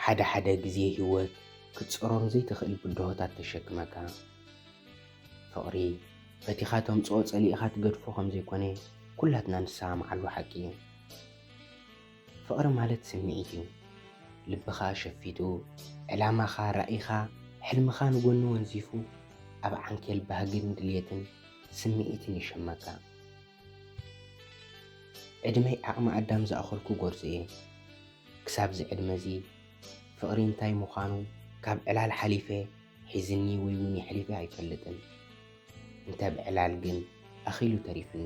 ሓደ ግዜ ህይወት ክትፅሮም ዘይትኽእል ብድሆታት ተሸክመካ ፍቕሪ በቲኻ ተምፅኦ ፀሊእኻ ትገድፎ ከም ዘይኮነ ኩላትና ንሰማዓሉ ሓቂ እዩ። ፍቕሪ ማለት ስምዒት እዩ። ልብኻ ሸፊቱ ዕላማኻ ራእይኻ ሕልምኻ ንጎኒ ወንዚፉ ኣብ ዓንኬል ባህግን ድልየትን ስምዒትን ይሽመካ። ዕድመይ ዓቕሚ ኣዳም ዝኣኸልኩ ጎርዞ እየ። ክሳብዚ ዕድመ እዚ ፍቕሪ እንታይ ምዃኑ ካብ ዕላል ሓሊፈ ሒዝኒ ወይ እውን የሕሊፈ ኣይፈልጥን። እንተብዕላል ግን ኣኺሉ ተሪፍኒ።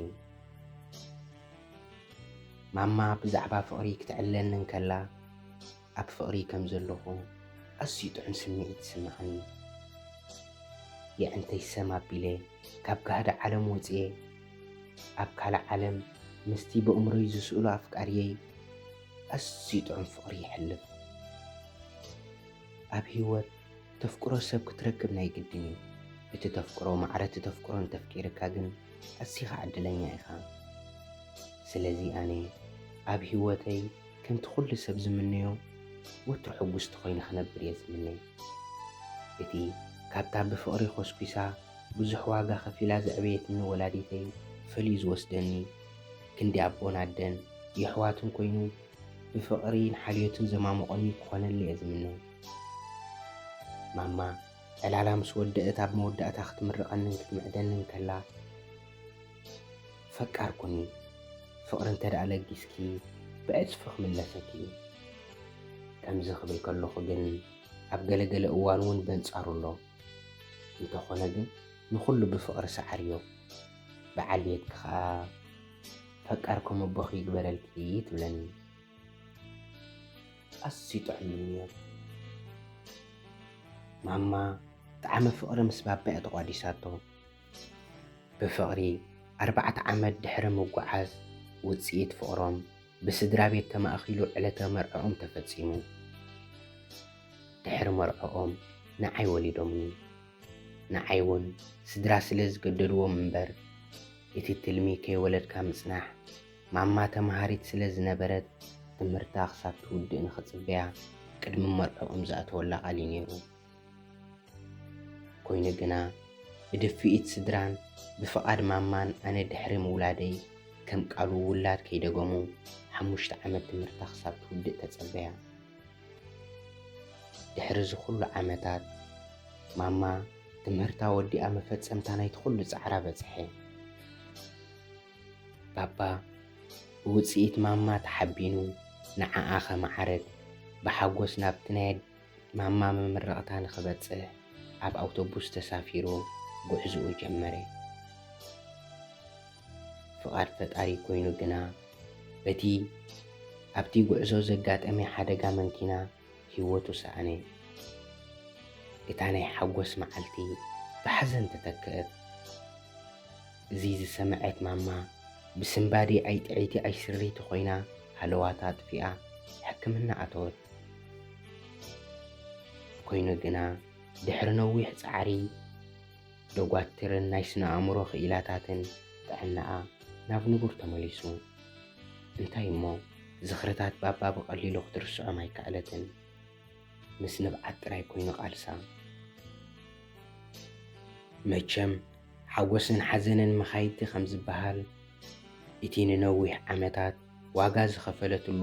ማማ ብዛዕባ ፍቕሪ ክትዕለኒ እንከላ ኣብ ፍቕሪ ከም ዘለኹ ኣዝዩ ጥዑም ስምዒት ይስምዓኒ። የዕንተይ ሰም ኣቢለ ካብ ጋህዲ ዓለም ወፅየ ኣብ ካልእ ዓለም ምስቲ ብእምሮይ ዝስእሎ ኣፍቃርየይ ኣዝዩ ጥዑም ፍቕሪ ይሕልፍ። ኣብ ህይወት ተፍቅሮ ሰብ ክትረክብ ናይ ግድን እዩ። እቲ ተፍቅሮ ማዕረ እቲ ተፍቅሮ እንተፍቂርካ ግን ኣዝኻ ዕድለኛ ኢኻ። ስለዚ ኣነ ኣብ ህይወተይ ከምቲ ኩሉ ሰብ ዝምነዮ ወትሩ ሕጉስቲ ኮይነ ክነብር እየ ዝምነ። እቲ ካብታ ብፍቕሪ ኮስኩሳ ብዙሕ ዋጋ ከፊላ ዘዕበየትኒ ወላዲተይ ፈልዩ ዝወስደኒ ክንዲ ኣቦን ኣደን የሕዋትን ኮይኑ ብፍቕሪ ንሓልዮትን ዘማሞቐኒ ክኾነሊ እየ ዝምነ። ማማ ዕላላ ምስ ወደአት ኣብ መወዳእታ ክትምርቐንን ክትምዕደንን ከላ ፈቃርኩኒ ፍቕሪ እንተደኣ ለጊስኪ ብዕፅፊ ክምለሰኪ እዩ። ከምዚ ክብል ከለኹ ግን ኣብ ገለገለ እዋን እውን በንጻሩ ኣሎ። እንተኾነ ግን ንኹሉ ብፍቕሪ ሰዓርዮ ብዓልየትክ ከዓ ፈቃርኩም ኣቦኺ ይግበረልኪ ትብለኒ። ኣዝዩ ጥዑም ምንዮት። ማማ ጣዕሚ ፍቕሪ ምስ ባባኣ ተቋዲሳቶ ብፍቕሪ 4 ዓመት ድሕሪ ምጓዓዝ ውፅኢት ፍቕሮም ብስድራ ቤት ተማእኺሉ ዕለተ መርዐኦም ተፈጺሙ። ድሕሪ መርዐኦም ንዓይ ወሊዶምኒ። ንዓይ እውን ስድራ ስለ ዝገደድዎም እምበር እቲ ትልሚ ከይወለድካ ምጽናሕ ማማ ተምሃሪት ስለ ዝነበረት ትምህርታ ክሳብ ትውድእ ንኽጽበያ ቅድሚ መርዐኦም ዝኣተወላ ቓል እዩ ነይሩ። ኮይኑ ግና ብድፊኢት ስድራን ብፍቓድ ማማን ኣነ ድሕሪ ምውላደይ ከም ቃሉ ውላድ ከይደገሙ 5 ዓመት ትምህርታ ክሳብ ትውድእ ተጸበያ። ድሕሪ ዝኹሉ ዓመታት ማማ ትምህርታ ወዲኣ መፈጸምታ ናይቲ ኩሉ ጻዕራ በጽሐ። ባባ ብውፅኢት ማማ ተሓቢኑ ንዓኣ ኸመዓርግ ብሓጎስ ናብቲ ናይ ማማ መምረቕታ ንኽበጽሕ ኣብ ኣውቶቡስ ተሳፊሩ ጉዕዝኡ ጀመረ። ፍቓድ ፈጣሪ ኮይኑ ግና በቲ ኣብቲ ጉዕዞ ዘጋጠመ ሓደጋ መንኪና ህይወቱ ሰኣነ። እታ ናይ ሓጎስ መዓልቲ ብሓዘን ተተክአት። እዚ ዝሰምዐት ማማ ብስምባዴ ኣይጥዒቲ ኣይስሪቲ ኮይና ሃለዋታ ጥፊኣ ሕክምና ኣተወት። ኮይኑ ግና ድሕሪ ነዊሕ ፃዕሪ ደጓትርን ናይ ስነ ኣእምሮ ክኢላታትን ጥዕናኣ ናብ ንቡር ተመሊሱ። እንታይ እሞ ዝኽርታት ባባ ብቐሊሉ ክትርስዖም ኣይከኣለትን። ምስ ንብዓት ጥራይ ኮይኑ ቓልሳ። መቸም ሓጎስን ሓዘንን መኻይድቲ ከም ዝበሃል እቲ ንነዊሕ ዓመታት ዋጋ ዝኸፈለትሉ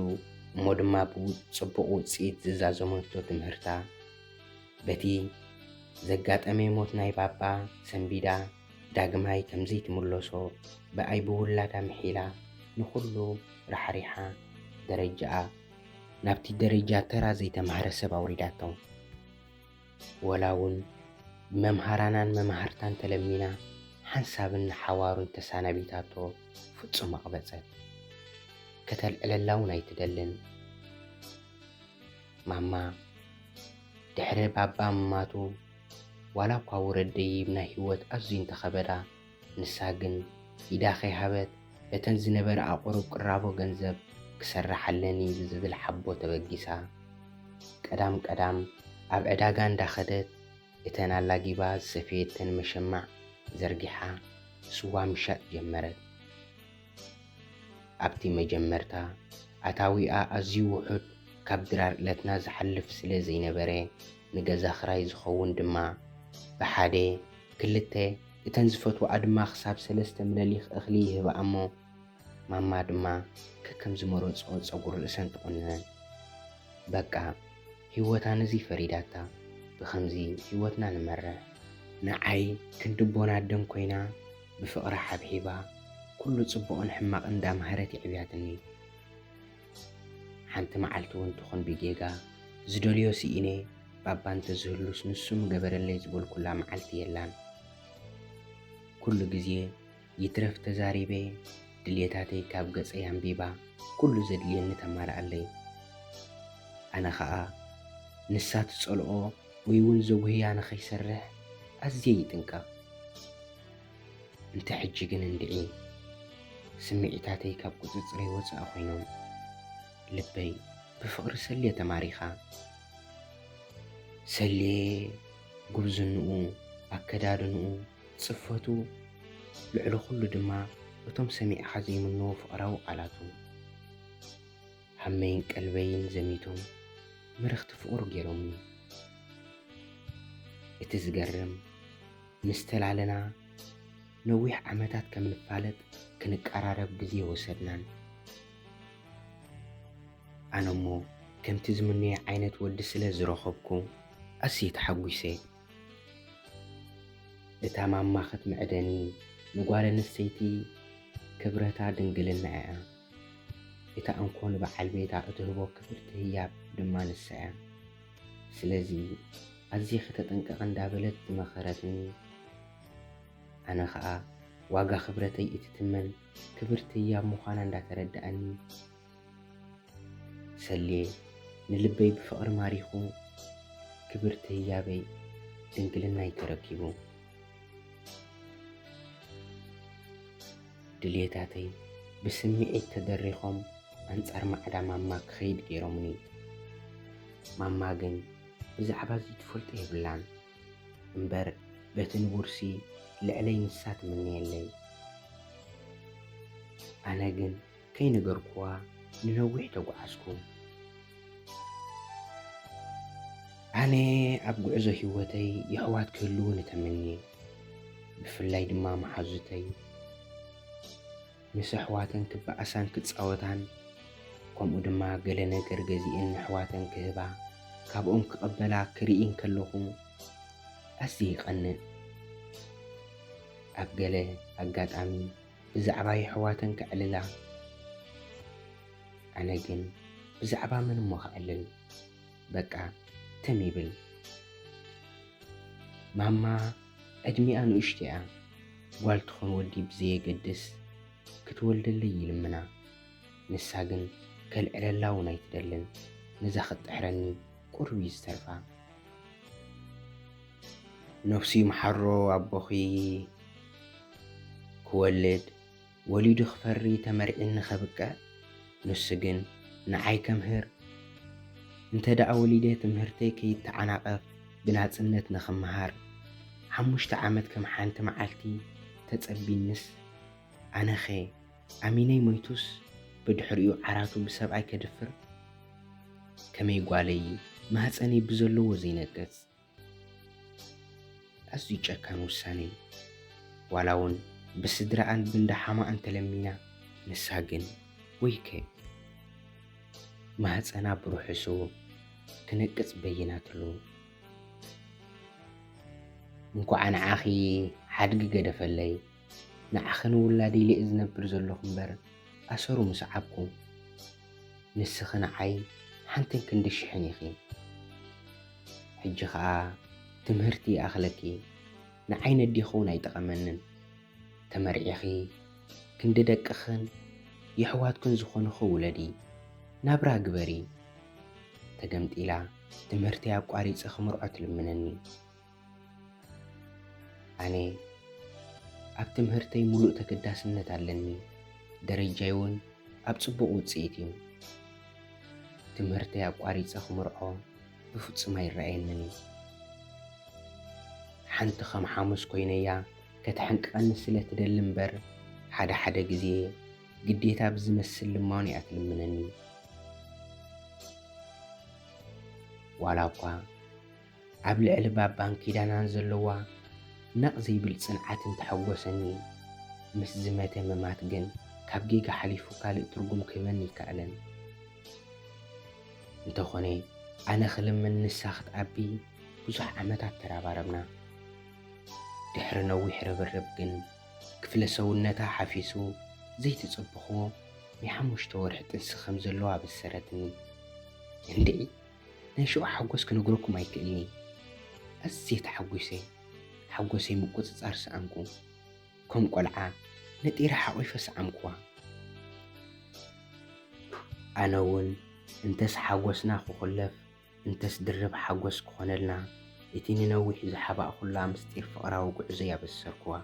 እሞ ድማ ብጽቡቕ ውፅኢት ዝዛዘመቶ ትምህርታ በቲ ዘጋጠመ ሞት ናይ ባባ ሰንቢዳ ዳግማይ ከምዘይትምለሶ ብኣይ ብውላዳ ምሒላ ንኹሉ ራሕሪሓ ደረጃኣ ናብቲ ደረጃ ተራ ዘይተምሃረ ሰብ ኣውሪዳቶ። ወላ እውን ብመምሃራናን መምሃርታን ተለሚና ሓንሳብን ሓዋሩን ተሳናቢታቶ ፍጹም ኣቕበጸት። ከተልዕለላ እውን ኣይትደልን። ማማ ድሕሪ ባባ ምማቱ ዋላ እኳ ውረደይ ናይ ህይወት ኣዝዩ እንተኸበዳ ንሳ ግን ኢዳ ከይሃበት በተን ዝነበረ ኣቑሩብ ቅራቦ ገንዘብ ክሰርሓለኒ ብዝብል ሓቦ ተበጊሳ ቀዳም ኣብ ዕዳጋ እንዳኸደት እተን ኣላጊባ ዝሰፈየተን መሸማዕ ዘርጊሓ ስዋ ምሻጥ ጀመረት። ኣብቲ መጀመርታ ኣታዊኣ ኣዝዩ ውሑድ ካብ ድራር ዕለትና ዝሓልፍ ስለ ዘይነበረ ንገዛ ክራይ ዝኸውን ድማ ብሓደ ክልተ እተን ዝፈትወኣ ድማ ክሳብ 3 ምለሊኽ እኽሊ ይህብኣ እሞ ማማ ድማ ከከም ዝመረፆ ፀጉሪ ርእሰን ትቆንነን። በቃ ህይወታ ነዚ ፈሪዳታ ብኸምዚ ህይወትና ንመርሕ። ንዓይ ክንድቦና ደም ኮይና ብፍቕሪ ሓብሒባ ኩሉ ጽቡቕን ሕማቕን እንዳምሃረት ይዕብያትኒ። ሓንቲ መዓልቲ እውን ትኾን ብጌጋ ዝደልዮ ሲኢነ ባባ እንተዝህሉስ ንሱም ገበረለይ ዝበልኩላ መዓልቲ የላን። ኩሉ ግዜ ይትረፍ ተዛሪበ ድልየታተይ ካብ ገፀይ ኣንቢባ ኩሉ ዘድልየኒ ተማልኣለይ። ኣነ ኸዓ ንሳ ትጸልኦ ወይ እውን ዘጉህያ ንኸይሰርሕ ኣዝየ ይጥንቀቕ። እንተ ሕጂ ግን እንድዒ ስምዒታተይ ካብ ቁፅፅረይ ወፃኢ ኮይኖም ልበይ ብፍቕሪ ሰልየ ተማሪኻ ሰልየ ጉብዝንኡ ኣከዳድንኡ ጽፈቱ ልዕሊ ኩሉ ድማ እቶም ሰሚዕኻ ዘይምንዎ ፍቕራዊ ቃላቱ ሃመይን ቀልበይን ዘሚቶም ምርኽቲ ፍቑር ገይሮምኒ። እቲ ዝገርም ምስ ተላለና ነዊሕ ዓመታት ከም ንፋለጥ ክንቀራረብ ግዜ ወሰድናን። ኣነ እሞ ከምቲ ዝምነዮ ዓይነት ወዲ ስለ ዝረኸብኩ ኣዝየ ተሓጒሰ። እታ ማማ ክትምዕደኒ ንጓል ኣንስተይቲ ክብረታ ድንግልና እያ። እታ እንኮ ንበዓል ቤታ እትህቦ ክብርቲ ህያብ ድማ ንሳ እያ። ስለዚ ኣዝየ ከተጠንቀቕ እንዳበለት ዝመኸረትኒ ኣነ ኸዓ ዋጋ ክብረተይ እትትመን ክብርቲ ህያብ ምዃና እንዳተረድኣኒ ሰልየ ንልበይ ብፍቕሪ ማሪኹ ክብርቲ ህያበይ ድንግልናይ ተረኪቡ ድልየታተይ ብስምዒት ተደሪኾም ኣንጻር ማዕዳ ማማ ክኸይድ ገይሮምኒ። ማማ ግን ብዛዕባ እዚ ትፈልጦ የብላን እምበር በቲ ንቡርሲ ልዕለይ ንሳ ትምነየለይ። ኣነ ግን ከይነገርኩዋ ንነዊሕ ተጓዓዝኩ። ኣነ ኣብ ጉዕዞ ህይወተይ የሕዋት ክህልው ንተመኒ ብፍላይ ድማ መሓዙተይ ምስ ኣሕዋተን ክበኣሳን ክፃወታን ከምኡ ድማ ገለ ነገር ገዚአን ኣሕዋተን ክህባ ካብኦም ክቐበላ ክርኢን ከለኹ ኣዝየ ይቐንእ። ኣብ ገለ ኣጋጣሚ ብዛዕባ ኣሕዋተን ክዕልላ ኣነ ግን ብዛዕባ ምን እሞ ክዕልል በቃ ተም ይብል። ማማ ዕድሚኣ ንኡሽተ እያ ጓል ትኾን ወዲ ብዘየገድስ ክትወልደለይ ይልምና። ንሳ ግን ከልዕለላ እውን ኣይትደልን ነዛ ክትጥሕረኒ ቁርቢ ዝተርፋ። ነፍሲ መሓሮ ኣቦኺ ክወልድ ወሊዱ ክፈሪ ተመርዒኒ ኸብቅዕ ንሱ ግን ንዓይ ከምህር እንተ ደኣ ወሊደ ትምህርተይ ከይተዓናቐፍ ብናጽነት ንኽምሃር 5 ዓመት ከም ሓንቲ መዓልቲ ተጸቢንስ ኣነኸ ኣሚነይ ሞይቱስ ብድሕሪኡ ዓራቱ ብሰብኣይ ከድፍር ከመይ ጓለይ ማህፀነይ ብዘለዎ ዘይነገጽ ኣዝዩ ጨካን ውሳነ። ዋላ እውን ብስድራኣን ብንዳሓማኣን ተለሚና ንሳ ግን ወይከ ማህፀና ብሩሕሱ ክነቅጽ በይናትሉ። እንኳዕ ንዓኺ ሓድጊ ገደፈለይ ንዓኺ ንውላደይ ልእ ዝነብር ዘለኹ እምበር ኣሰሩ ምስ ዓብኩ ንስኺ ንዓይ ሓንተን ክንዲ ሽሕን ኢኺ። ሕጂ ኸዓ ትምህርቲ ኣኽለኪ ንዓይ ነዲኸውን ኣይጠቐመንን። ተመርዒኺ ክንዲ ደቅኽን የሕዋትክን ዝኾንኹ ውለዲ ናብራ ግበሪ። ተገምጢላ ትምህርቲ ኣቋሪፀ ክምርዖ ትልምነኒ። ኣነ ኣብ ትምህርተይ ሙሉእ ተገዳስነት ኣለኒ። ደረጃይ እውን ኣብ ጽቡቕ ውፅኢት እዩ። ትምህርተይ ኣቋሪፀ ክምርዖ ብፍጹም ኣይረአየንን። ሓንቲ ከም ሓሙስ ኮይነያ ከተሕንቅቐኒ ስለ ትደሊ እምበር ሓደ ሓደ ግዜ ግዴታ ብዝመስል ልማውን እያ ትልምነኒ። ዋላ እኳ ኣብ ልዕሊ ባባን ኪዳናን ዘለዋ ናቕ ዘይብል ጽንዓትን ተሓጐሰኒ ምስ ዝመተ ምማት ግን ካብ ጌጋ ሓሊፉ ካልእ ትርጉም ክህበኒ ይከኣለን። እንተኾነ ኣነ ክልምን ንሳ ክትዓቢ ብዙሕ ዓመታት ተራባረብና። ድሕሪ ነዊሕ ርብርብ ግን ክፍለ ሰውነታ ሓፊሱ ዘይትጽብኽዎ ናይ 5 ወርሒ ጥንሲ ከም ዘለዋ በሰረትኒ። እንድዒ ናይ ሽዑ ሓጐስ ክነግረኩም ኣይክእልኒ። ኣዝየ ሓጐሰይ ምቁፅጻር ሰኣንኩ። ከም ቆልዓ ነጢረ ሓቒፈ ሰዓምክዋ። ኣነ እውን እንተስ ሓጐስና ክኹለፍ እንተስ ድርብ ሓጐስ ክኾነልና እቲ ንነዊሕ ዝሓባእኹላ ምስጢር ፍቕራዊ ጉዕዞ ያበሰርክዋ።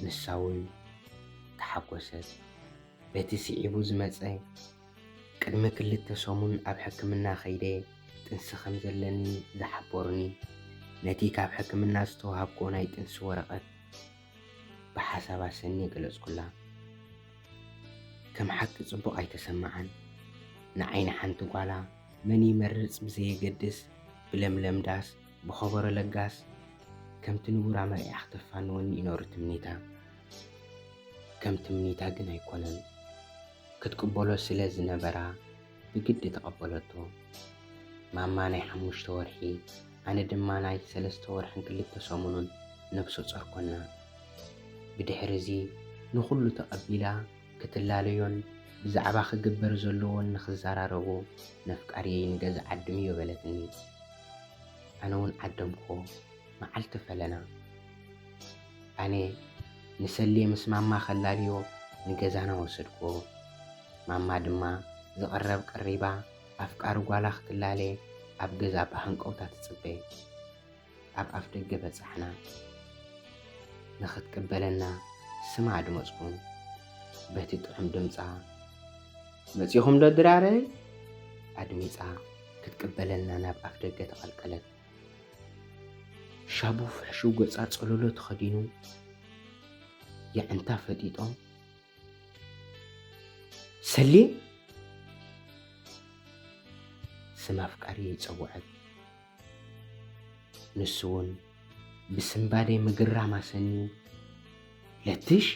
ንሳ እውን ተሓጐሰት። በቲ ስዒቡ ዝመፀ ቅድሚ 2 ሰሙን ኣብ ሕክምና ኸይደ ጥንሲ ከም ዘለኒ ዝሓበሩኒ ነቲ ካብ ሕክምና ዝተዋሃብኮ ናይ ጥንሲ ወረቐት ብሓሳባ ሰኒ የገለጽኩላ። ከም ሓቂ ጽቡቕ ኣይተሰማዓን። ንዓይኒ ሓንቲ ጓላ መን ይመርጽ ብዘየገድስ ብለምለም ዳስ ብኸበሮ ለጋስ ከምቲ ንቡራ መርያ ክተፋንወኒ ይነሩ ትምኒታ። ከም ትምኒታ ግን ኣይኮነን። ክትቅበሎ ስለ ዝነበራ ብግዲ ተቐበለቶ። ማማ ናይ 5 ወርሒ ኣነ ድማ ናይ 3 ወርሕን 2 ሰሙንን ነብሶ ጸርኮና። ብድሕሪ እዚ ንኹሉ ተቐቢላ ክትላለዮን ብዛዕባ ክግበር ዘለዎን ንኽዘራረቡ ነፍቃርየይ ንገዛ ዓድም እዮ በለትኒ። ኣነ እውን ዓደምክዎ መዓልቲ ፈለና። ኣነ ንሰልየ ምስ ማማ ኸላልዮ ንገዛና ወሰድክዎ። ማማ ድማ ዝቐረብ ቀሪባ ኣፍቃሪ ጓላ ክትላለ ኣብ ገዛ ብሃንቀውታ ትጽበ። ኣብ ኣፍ ደገ በጻሕና። ንኽትቅበለና ስማ ድመጽኩ። በቲ ጥዑም ድምፃ መጺኹም ዶ ድራረይ ኣድሚፃ ክትቅበለና ናብ ኣፍ ደገ ተቐልቀለት። ሻቡ ፍሕሹ ገጻ ጸለሎ ተኸዲኑ የዕንታ ፈጢጦም ሰልየ ስም ኣፍቃሪ ይጸውዐት። ንሱ እውን ብስምባደይ ምግራም ኣሰኒ ለትሽ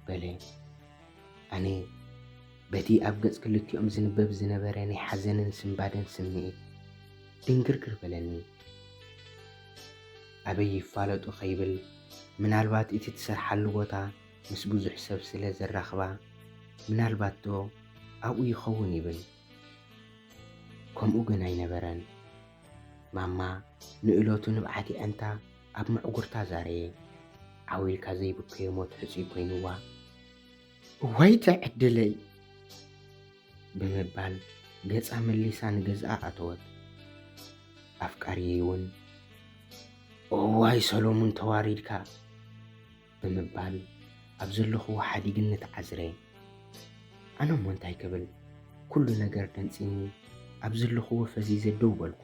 በለ። ኣነ በቲ ኣብ ገጽ ክልቲኦም ዝንበብ ዝነበረ ናይ ሓዘንን ስምባደን ስምዒት ድንግርግር በለኒ። ኣበይ ይፋለጡ ኸይብል ምናልባት እቲ ትሰርሓሉ ቦታ ምስ ብዙሕ ሰብ ስለ ዘራኽባ ምናልባት ዶ ኣብኡ ይኸውን ይብል። ከምኡ ግን ኣይነበረን። ማማ ንእሎቱ ንብዓቲ ዕንታ ኣብ ምዕጉርታ ዛረየ። ዓዊልካ ዘይብከዮ ሞት ሕፁይ ኮይኑዋ እዋይ ተዕድለይ ብምባል ገጻ መሊሳ ንገዝኣ ኣተወት። ኣፍቃርየይ እውን እዋይ ሰሎሙን ተዋሪድካ ብምባል ኣብ ዘለኽዎ ሓዲግነት ዓዝረ። ኣነ እሞ እንታይ ክብል ኩሉ ነገር ደንፂኒ ኣብ ዘለኽዎ ፈዚዘ ደው በልኩ።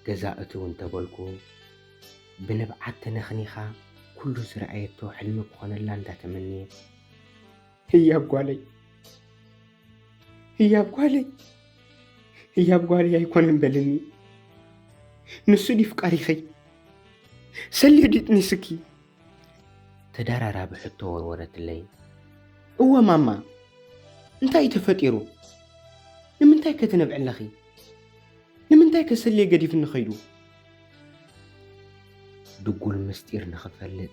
ገዛ እትው እንተበልኩ ብንብዓት ተነኽኒኻ ኩሉ ዝረኣየቶ ሕልሚ ክኾነላ እንዳተመንየ ህያብ ጓለይ ኣይኮነን በልኒ። ንሱ ዲ ፍቃሪኸይ ሰልየ ዲጥኒ ስኪ ተዳራራቢ ሕቶ ወርወረትለይ። እወ ማማ እንታይ ተፈጢሩ? ንምንታይ ከተነብዕለኺ? ንምንታይ ከሰልየ ገዲፍ ንኸይዱ? ድጉል ምስጢር ንኽፈልጥ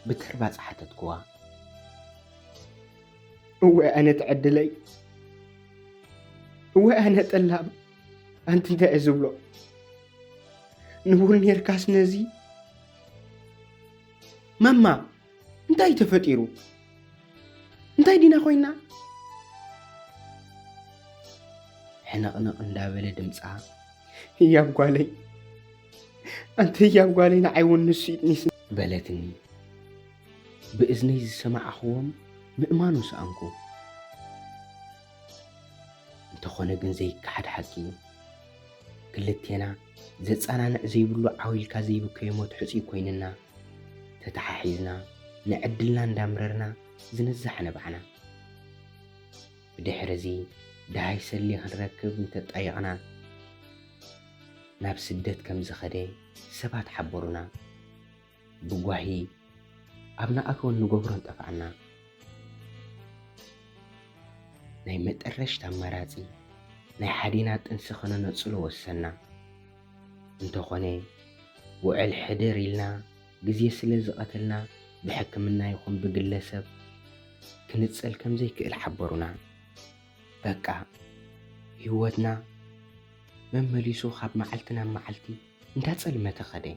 ብተርባ ጸሓተትክዋ። እወ ኣነ ተዕድለይ፣ እወ ኣነ ጠላም። ኣንቲ እንታይ እየ ዝብሎ? ንቡል ኔርካስ ነዚ? ማማ እንታይ ተፈጢሩ? እንታይ ዲና ኾይና? ሕነቕንቕ እንዳበለ ድምፃ ህያብ ጓለይ፣ ኣንቲ ህያብ ጓለይ ንዓይ እውን ንሱ ይጥኒስ በለትኒ። ብእዝነይ ዝሰማዕኽዎም ምእማኑ ሰኣንኩ። እንተኾነ ግን ዘይከሓድ ሓቂ ክልቴና ዘጸናንዕ ዘይብሉ ዓዊልካ ዘይብከዮ ሞት ሕፁይ ኮይንና ተተሓሒዝና ንዕድልና እንዳምረርና ዝነዛሕ ነባዕና። بدحرزي دهي سلي خنركب نتطايقنا ناب سدت كم زخدي سبات حبرونا بጓሂ ኣብና ኣክውን ንገብሮ እንጠፋዕና ናይ መጠረሽታ ኣማራፂ ናይ ሓዲና ጥንሲ ኸነነፅሎ ወሰና እንተኾነ ውዕል ሕድር ኢልና ግዜ ስለ ዝቐተልና ብሕክምና ይኹን ብግለሰብ ክንጸል ከም ዘይክእል ሓበሩና በቃ ህይወትና መመሊሱ ካብ መዓልትና መዓልቲ እንዳጸልመ ተኸደ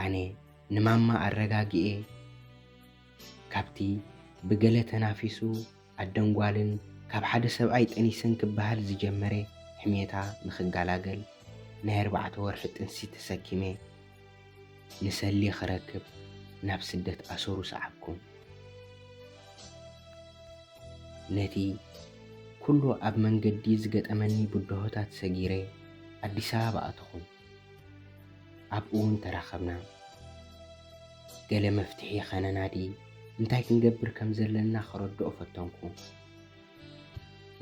ኣነ ንማማ ኣረጋጊኤ ካብቲ ብገለ ተናፊሱ ኣደንጓልን ካብ ሓደ ሰብኣይ ጠኒሰን ክበሃል ዝጀመረ ሕሜታ ንኽጋላገል ናይ 4 ወርሒ ጥንሲ ተሰኪሜ ንሰሊ ክረክብ ናብ ስደት ኣሰሩ ሰዓብኩም ነቲ ኩሉ ኣብ መንገዲ ዝገጠመኒ ብድሆታት ሰጊረ ኣዲስ ኣበባ ኣተኹም ኣብኡ እውን ተራኸብና ገለ መፍትሒ ኸነናዲ እንታይ ክንገብር ከም ዘለና ክረድኦ ፈተንኩ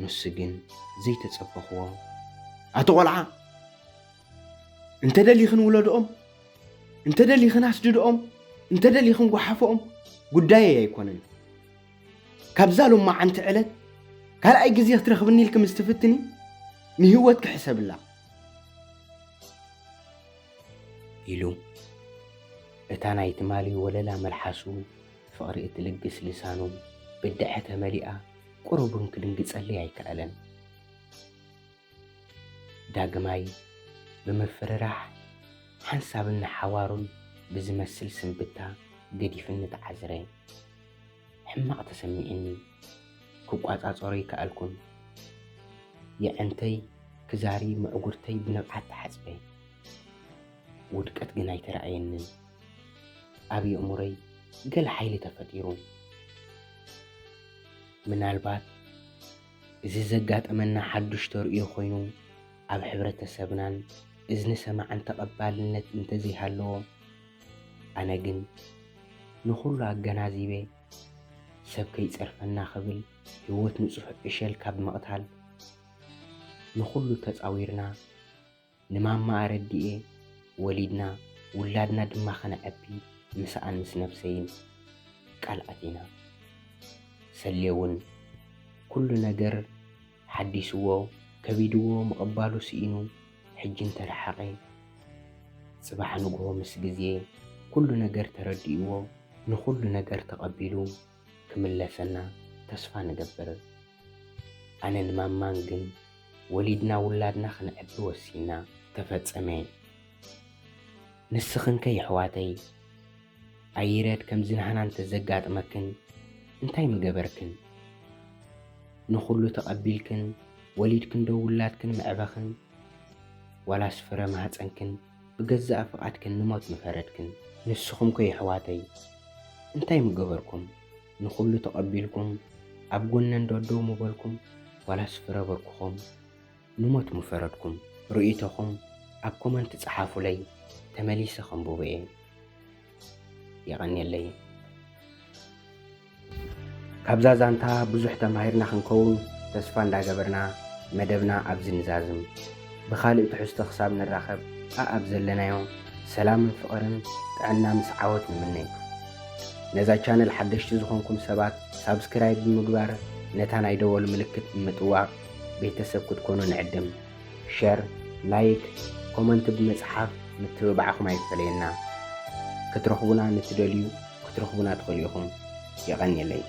ንሱ ግን ዘይተጸበኽዎ ኣቶ ቆልዓ እንተ ደሊኽን ውለድኦም እንተ ደሊኽን ኣስድድኦም እንተ ደሊኽን ጓሓፎኦም ጉዳይ ኣይኮነን ካብዛ ሎማ ዓንቲ ዕለት ካልኣይ ግዜ ክትረኽብኒ ኢልክም ዝትፍትኒ ንህይወት ክሕሰብላ ኢሉ እታ ናይ ትማሊ ወለላ መልሓሱ ፍቕሪ እትልግስ ልሳኑ ብድዕተ መሊኣ ቁርቡን ክድንግጸሊ ኣይከኣለን ዳግማይ ብምፍርራሕ ሓንሳብን ሓዋሩን ብዝመስል ስንብታ ገዲፍኒ ተዓዝረ ሕማቕ ተሰሚዕኒ ክቋጻጸሮ ይከኣልኩን የዕንተይ ክዛሪ ምዕጉርተይ ብንብዓት ተሓጽበ ውድቀት ግን ኣይተረኣየንን ኣብ ኣእሙረይ ገለ ሓይሊ ተፈጢሩ ምናልባት እዚ ዘጋጠመና ሓዱሽ ተርእዮ ኮይኑ ኣብ ሕብረተሰብናን እዝኒ ሰማዕን ተቐባልነት እንተዘይሃለዎ ኣነ ግን ንኹሉ ኣገናዚበ ሰብ ከይጸርፈና ክብል ህይወት ንጹሕ ዕሸል ካብ መቕታል ንኹሉ ተጻዊርና ንማማ ኣረዲኤ ወሊድና ውላድና ድማ ኸነዕቢ ምስኣን ምስ ነፍሰይን ቃል ኣቲና ሰልየውን ኩሉ ነገር ሓዲስዎ ከቢድዎ ምቕባሉ ስኢኑ ሕጂ እንተረሓቐ ጽባሕ ንግሆ ምስ ግዜ ኩሉ ነገር ተረዲእዎ ንኹሉ ነገር ተቐቢሉ ክምለሰና ተስፋ ንገብር ኣነ ንማማን ግን ወሊድና ውላድና ኽንዕቢ ወሲና ተፈጸመ ንስኽንከ ይሕዋተይ ኣይረድ ከም ዝንሃና እንተዘጋጥመክን እንታይ ምገበርክን ንኹሉ ተቐቢልክን ወሊድክን ዶ ውላድክን ምዕበኽን ዋላስ ፍረ ማህፀንክን ብገዛእ ፍቓድክን ንሞት ምፈረድክን ንስኹም ኮ ይሕዋተይ እንታይ ምገበርኩም ንኹሉ ተቐቢልኩም ኣብ ጎነን ዶደው ምበልኩም ዋላስ ፍረ በርክኹም ንሞት ምፈረድኩም ርኢቶኹም ኣብ ኮመንት ጸሓፉለይ ተመሊሰ ኸንብቦ እየ ይቐኒየለይ ካብዛ ዛንታ ብዙሕ ተማሂርና ክንከውን ተስፋ እንዳገበርና መደብና ኣብዚ ንዛዝም ብኻልእ ትሕዝቶ ክሳብ ንራኸብ ኣብ ዘለናዮ ሰላምን ፍቕርን ጥዕና ምስ ዓወት ንምነ ነዛ ቻነል ሓደሽቲ ዝኾንኩም ሰባት ሳብስክራይብ ብምግባር ነታ ናይ ደወል ምልክት ብምጥዋቕ ቤተሰብ ክትኮኑ ንዕድም ሸር ላይክ ኮመንት ብምጽሓፍ ምትብባዕኹም ኣይፈለየና ክትረኽቡና ንትደልዩ ክትረኽቡና ትኽእሉ ኢኹም ይቐኒየለይ